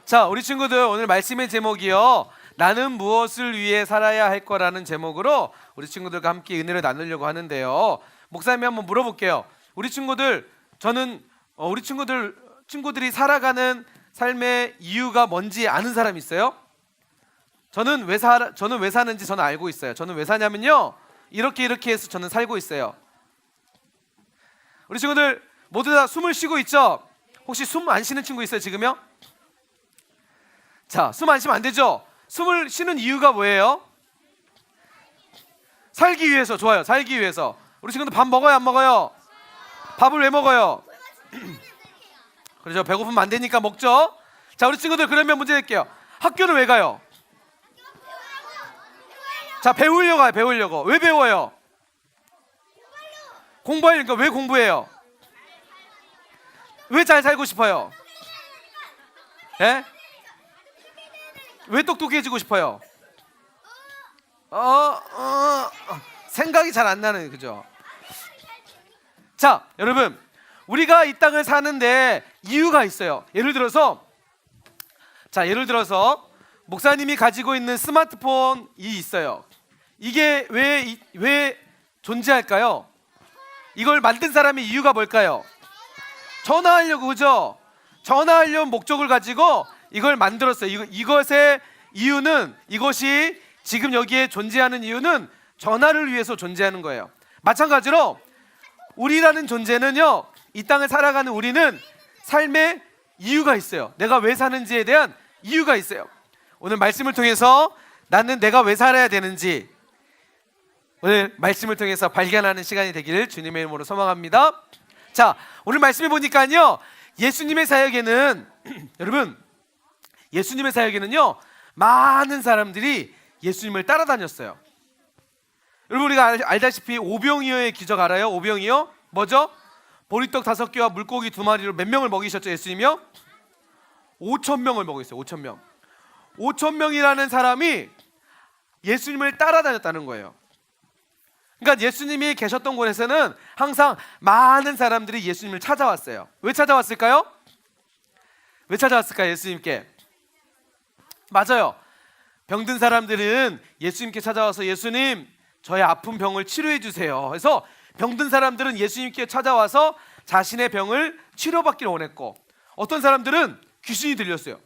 자, 우리 친구들 오늘 말씀의 제목이요, 나는 무엇을 위해 살아야 할 거라는 제목으로 우리 친구들과 함께 은혜를 나누려고 하는데요. 목사님이 한번 물어볼게요. 우리 친구들, 우리 친구들이 살아가는 삶의 이유가 뭔지 아는 사람 있어요? 저는 왜 사는지 저는 알고 있어요. 저는 왜 사냐면요, 이렇게 해서 저는 살고 있어요. 우리 친구들 모두 다 숨을 쉬고 있죠? 혹시 숨 안 쉬는 친구 있어요 지금요? 자, 숨 안 쉬면 안 되죠? 숨을 쉬는 이유가 뭐예요? 살기 위해서. 좋아요. 살기 위해서. 우리 친구들 밥 먹어요 안 먹어요? 밥을 왜 먹어요? 그렇죠. 배고프면 안 되니까 먹죠. 자, 우리 친구들 그러면 문제 낼게요. 학교는 왜 가요? 자, 배우려고 가요. 배우려고. 왜 배워요? 공부하려니까. 왜 공부해요? 왜 잘 살고 싶어요? 예? 왜 똑똑해지고 싶어요? 생각이 잘 안 나는, 그죠? 자, 여러분, 우리가 이 땅을 사는데 이유가 있어요. 예를 들어서 목사님이 가지고 있는 스마트폰이 있어요. 이게 왜 존재할까요? 이걸 만든 사람의 이유가 뭘까요? 전화하려고, 그죠? 전화하려는 목적을 가지고 이걸 만들었어요. 이것의 이유는, 이것이 지금 여기에 존재하는 이유는 전화를 위해서 존재하는 거예요. 마찬가지로 우리라는 존재는요, 이 땅을 살아가는 우리는 삶의 이유가 있어요. 내가 왜 사는지에 대한 이유가 있어요. 오늘 말씀을 통해서 나는 내가 왜 살아야 되는지 오늘 말씀을 통해서 발견하는 시간이 되기를 주님의 이름으로 소망합니다. 자, 오늘 말씀해 보니까요, 예수님의 사역에는 여러분, 예수님의 사역에는요, 많은 사람들이 예수님을 따라다녔어요. 여러분, 우리가 알다시피 오병이어의 기적 알아요? 오병이어 뭐죠? 보리떡 5개와 물고기 2마리로 몇 명을 먹이셨죠? 예수님이요? 5,000명을 먹였어요. 5,000명. 5,000명이라는 사람이 예수님을 따라다녔다는 거예요. 그러니까 예수님이 계셨던 곳에서는 항상 많은 사람들이 예수님을 찾아왔어요. 왜 찾아왔을까요? 왜 찾아왔을까요? 예수님께. 맞아요. 병든 사람들은 예수님께 찾아와서 예수님, 저의 아픈 병을 치료해 주세요. 그래서 병든 사람들은 예수님께 찾아와서 자신의 병을 치료받기를 원했고, 어떤 사람들은 귀신이 들렸어요.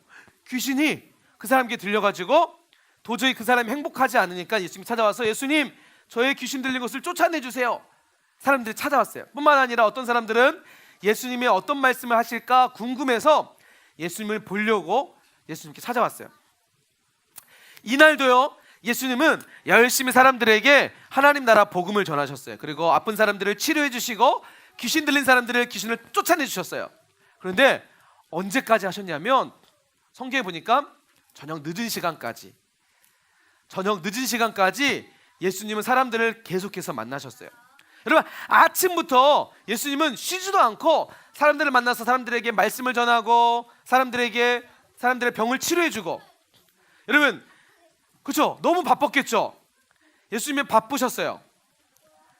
귀신이 그 사람에게 들려가지고 도저히 그 사람이 행복하지 않으니까 예수님 찾아와서 예수님, 저의 귀신 들린 것을 쫓아내 주세요. 사람들이 찾아왔어요. 뿐만 아니라 어떤 사람들은 예수님이 어떤 말씀을 하실까 궁금해서 예수님을 보려고 예수님께 찾아왔어요. 이날도요, 예수님은 열심히 사람들에게 하나님 나라 복음을 전하셨어요. 그리고 아픈 사람들을 치료해 주시고 귀신 들린 사람들을 귀신을 쫓아내 주셨어요. 그런데 언제까지 하셨냐면, 성경에 보니까 저녁 늦은 시간까지 예수님은 사람들을 계속해서 만나셨어요. 여러분, 아침부터 예수님은 쉬지도 않고 사람들을 만나서 사람들에게 말씀을 전하고 사람들의 병을 치료해주고. 여러분, 그렇죠? 너무 바빴겠죠? 예수님은 바쁘셨어요.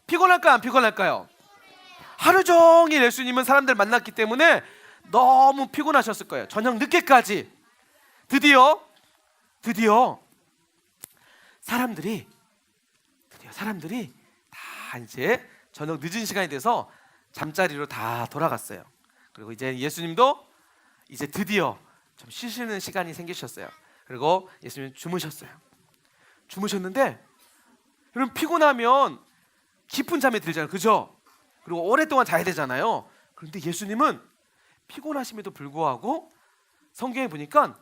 피곤할까요? 안 피곤할까요? 하루 종일 예수님은 사람들 만났기 때문에 너무 피곤하셨을 거예요. 저녁 늦게까지. 드디어 사람들이 다 이제 저녁 늦은 시간이 돼서 잠자리로 다 돌아갔어요. 그리고 이제 예수님도 이제 드디어 좀 쉬시는 시간이 생기셨어요. 그리고 예수님은 주무셨는데, 여러분, 피곤하면 깊은 잠에 들잖아요, 그죠? 그리고 오랫동안 자야 되잖아요. 그런데 예수님은 피곤하심에도 불구하고 성경에 보니까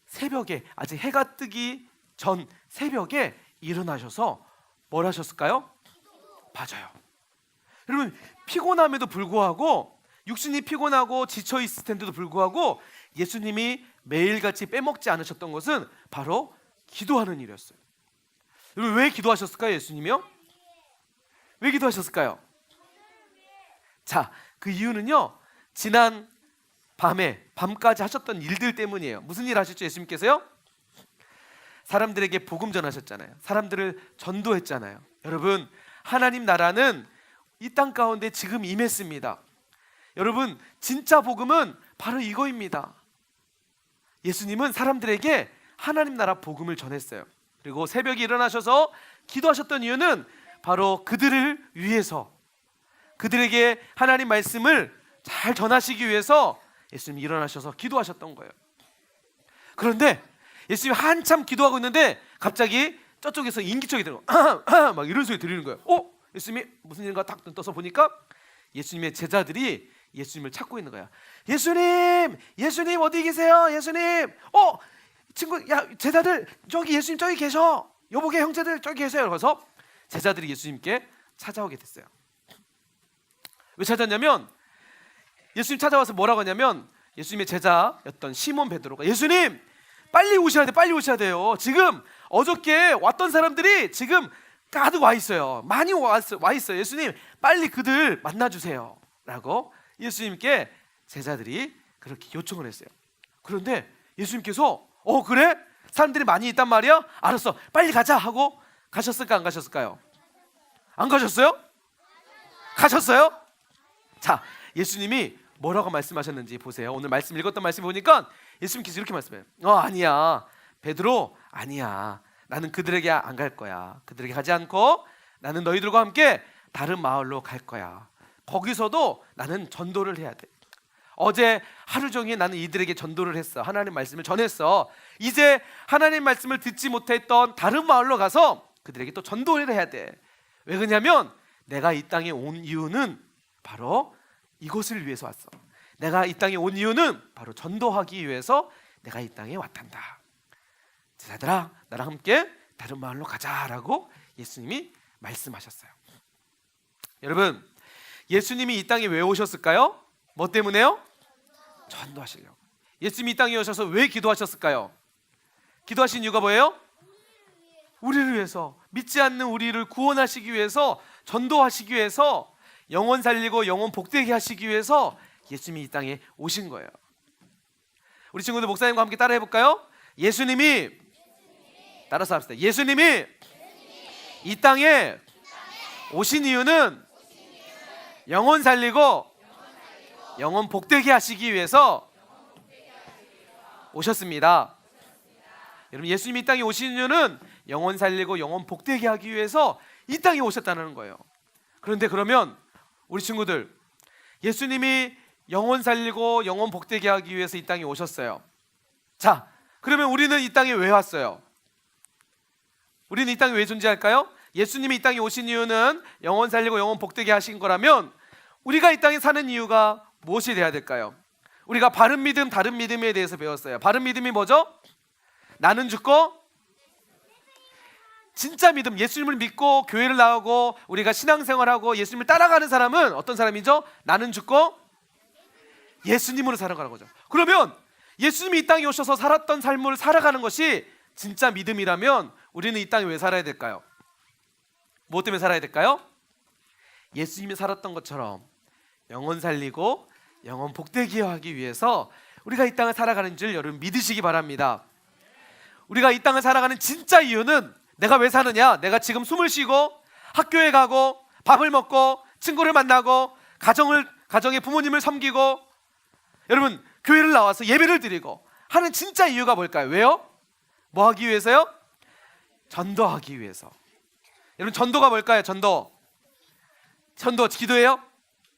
새벽에, 아직 해가 뜨기 전 새벽에 일어나셔서 뭘 하셨을까요? 맞아요. 여러분, 피곤함에도 불구하고, 육신이 피곤하고 지쳐 있을 텐데도 불구하고 예수님이 매일같이 빼먹지 않으셨던 것은 바로 기도하는 일이었어요. 여러분, 왜 기도하셨을까요? 예수님이요? 왜 기도하셨을까요? 자, 그 이유는요, 지난 밤까지 하셨던 일들 때문이에요. 무슨 일 하셨죠? 예수님께서요? 사람들에게 복음 전하셨잖아요. 사람들을 전도했잖아요. 여러분, 하나님 나라는 이 땅 가운데 지금 임했습니다. 여러분, 진짜 복음은 바로 이거입니다. 예수님은 사람들에게 하나님 나라 복음을 전했어요. 그리고 새벽에 일어나셔서 기도하셨던 이유는 바로 그들을 위해서, 그들에게 하나님 말씀을 잘 전하시기 위해서 예수님이 일어나셔서 기도하셨던 거예요. 그런데 예수님이 한참 기도하고 있는데 갑자기 저쪽에서 인기척이 들어 막 이런 소리 들리는 거예요. 예수님이 무슨 일인가 딱 눈 떠서 보니까 예수님의 제자들이 예수님을 찾고 있는 거야. 예수님, 예수님 어디 계세요? 예수님, 친구, 야 제자들 저기 예수님 저기 계셔. 여보게 형제들 저기 계세요. 그래서 제자들이 예수님께 찾아오게 됐어요. 왜 찾았냐면 예수님 찾아와서 뭐라고 하냐면 예수님의 제자였던 시몬 베드로가 예수님 빨리 오셔야 돼, 빨리 오셔야 돼요. 지금 어저께 왔던 사람들이 지금 가득 와 있어요. 많이 와 있어요. 예수님 빨리 그들 만나주세요 라고 예수님께 제자들이 그렇게 요청을 했어요. 그런데 예수님께서 그래? 사람들이 많이 있단 말이야? 알았어, 빨리 가자 하고 가셨을까 안 가셨을까요? 안 가셨어요? 가셨어요? 자, 예수님이 뭐라고 말씀하셨는지 보세요. 오늘 말씀 읽었던 말씀 보니까 예수님께서 이렇게 말씀해요. 아니야 베드로, 아니야, 나는 그들에게 안 갈 거야. 그들에게 가지 않고 나는 너희들과 함께 다른 마을로 갈 거야. 거기서도 나는 전도를 해야 돼. 어제 하루 종일 나는 이들에게 전도를 했어. 하나님 말씀을 전했어. 이제 하나님 말씀을 듣지 못했던 다른 마을로 가서 그들에게 또 전도를 해야 돼. 왜 그러냐면 내가 이 땅에 온 이유는 바로 이것을 위해서 왔어. 내가 이 땅에 온 이유는 바로 전도하기 위해서 내가 이 땅에 왔단다. 제자들아, 나랑 함께 다른 마을로 가자라고 예수님이 말씀하셨어요. 여러분, 예수님이 이 땅에 왜 오셨을까요? 뭐 때문에요? 전도하시려고. 예수님이 이 땅에 오셔서 왜 기도하셨을까요? 기도하신 이유가 뭐예요? 우리를 위해서, 믿지 않는 우리를 구원하시기 위해서, 전도하시기 위해서, 영혼 살리고 영혼 복되게 하시기 위해서 예수님이 이 땅에 오신 거예요. 우리 친구들 목사님과 함께 따라해 볼까요? 예수님이, 따라서 합시다. 예수님이 이 땅에 오신 이유는 영혼 살리고 영혼 복되게 하시기 위해서 오셨습니다. 여러분, 예수님이 이 땅에 오신 이유는 영혼 살리고 영혼 복되게 하기 위해서 이 땅에 오셨다는 거예요. 그런데 그러면 우리 친구들, 예수님이 영혼 살리고 영혼 복되게 하기 위해서 이 땅에 오셨어요. 자, 그러면 우리는 이 땅에 왜 왔어요? 우리는 이 땅에 왜 존재할까요? 예수님이 이 땅에 오신 이유는 영혼 살리고 영혼 복되게 하신 거라면 우리가 이 땅에 사는 이유가 무엇이 돼야 될까요? 우리가 바른 믿음, 다른 믿음에 대해서 배웠어요. 바른 믿음이 뭐죠? 나는 죽고, 진짜 믿음, 예수님을 믿고 교회를 나오고 우리가 신앙생활하고 예수님을 따라가는 사람은 어떤 사람이죠? 나는 죽고 예수님으로 살아가는 거죠. 그러면 예수님이 이 땅에 오셔서 살았던 삶을 살아가는 것이 진짜 믿음이라면 우리는 이 땅에 왜 살아야 될까요? 무엇 때문에 살아야 될까요? 예수님이 살았던 것처럼 영혼 살리고 영혼 복되게 하기 위해서 우리가 이 땅을 살아가는 줄 여러분 믿으시기 바랍니다. 우리가 이 땅을 살아가는 진짜 이유는 내가 왜 사느냐? 내가 지금 숨을 쉬고 학교에 가고 밥을 먹고 친구를 만나고 가정의 부모님을 섬기고 여러분 교회를 나와서 예배를 드리고 하는 진짜 이유가 뭘까요? 왜요? 뭐 하기 위해서요? 전도하기 위해서. 여러분, 전도가 뭘까요? 전도 기도예요?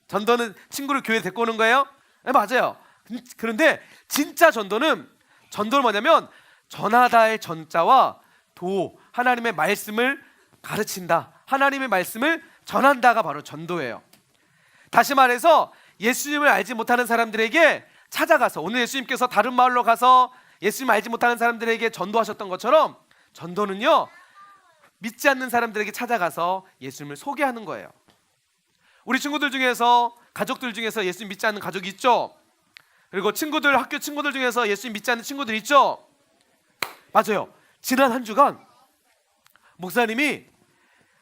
전도는 친구를 교회에 데리고 오는 거예요? 네, 맞아요. 그런데 진짜 전도는 뭐냐면 전하다의 전자와 도, 하나님의 말씀을 가르친다, 하나님의 말씀을 전한다가 바로 전도예요. 다시 말해서 예수님을 알지 못하는 사람들에게 찾아가서, 오늘 예수님께서 다른 마을로 가서 예수님 알지 못하는 사람들에게 전도하셨던 것처럼 전도는요, 믿지 않는 사람들에게 찾아가서 예수님을 소개하는 거예요. 우리 친구들 중에서, 가족들 중에서 예수님 믿지 않는 가족이 있죠? 그리고 친구들, 학교 친구들 중에서 예수님 믿지 않는 친구들 있죠? 맞아요. 지난 한 주간 목사님이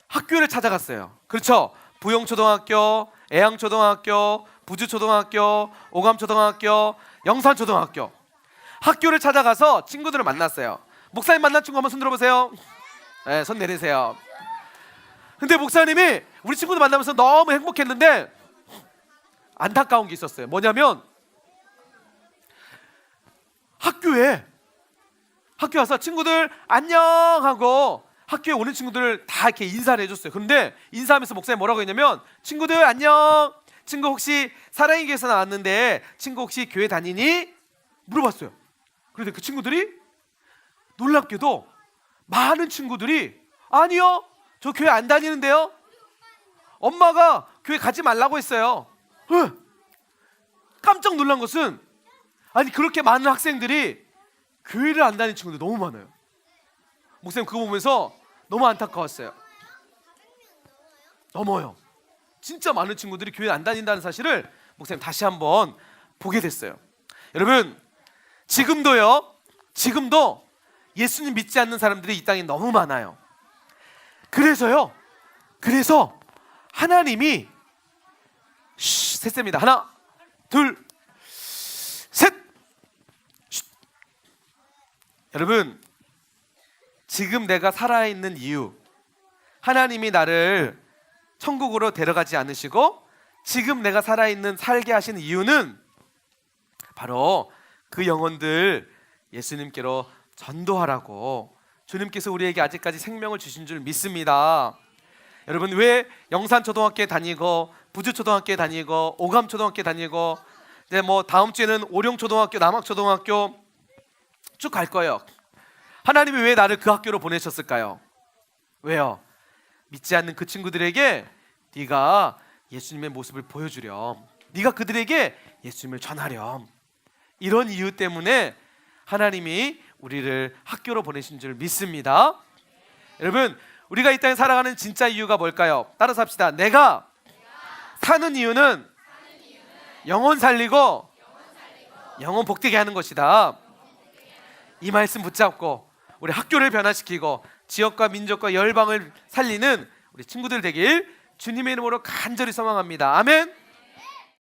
학교를 찾아갔어요. 그렇죠? 부용초등학교, 애양초등학교, 부주초등학교, 오감초등학교, 영산초등학교, 학교를 찾아가서 친구들을 만났어요. 목사님 만난 친구 한번 손 들어보세요. 네, 손 내리세요. 근데 목사님이 우리 친구들 만나면서 너무 행복했는데 안타까운 게 있었어요. 뭐냐면 이후에 학교 와서 친구들 안녕 하고 학교에 오는 친구들 다 이렇게 인사를 해줬어요. 그런데 인사하면서 목사님 뭐라고 했냐면, 친구들 안녕, 친구 혹시 사랑의 교회에서 나왔는데 친구 혹시 교회 다니니? 물어봤어요. 그런데 그 친구들이 놀랍게도 많은 친구들이 아니요, 저 교회 안 다니는데요, 엄마가 교회 가지 말라고 했어요. 깜짝 놀란 것은, 아니 그렇게 많은 학생들이 교회를 안 다니는 친구들이 너무 많아요. 목사님 그거 보면서 너무 안타까웠어요. 넘어요. 진짜 많은 친구들이 교회 안 다닌다는 사실을 목사님 다시 한번 보게 됐어요. 여러분, 지금도 예수님 믿지 않는 사람들이 이 땅에 너무 많아요. 그래서 하나님이 셋입니다. 하나, 둘, 셋. 여러분, 지금 내가 살아있는 이유, 하나님이 나를 천국으로 데려가지 않으시고 지금 내가 살아있는 살게 하신 이유는 바로 그 영혼들 예수님께로 전도하라고 주님께서 우리에게 아직까지 생명을 주신 줄 믿습니다. 여러분, 왜 영산초등학교에 다니고 부주초등학교에 다니고 오감초등학교에 다니고 이제 뭐 다음 주에는 오룡초등학교, 남학초등학교 쭉 갈 거예요. 하나님이 왜 나를 그 학교로 보내셨을까요? 왜요? 믿지 않는 그 친구들에게 네가 예수님의 모습을 보여주렴, 네가 그들에게 예수님을 전하렴. 이런 이유 때문에 하나님이 우리를 학교로 보내신 줄 믿습니다. 여러분, 우리가 이 땅에 살아가는 진짜 이유가 뭘까요? 따라서 합시다. 내가 사는 이유는 영혼 살리고 영혼 복되게 하는 것이다. 이 말씀 붙잡고 우리 학교를 변화시키고 지역과 민족과 열방을 살리는 우리 친구들 되길 주님의 이름으로 간절히 소망합니다. 아멘.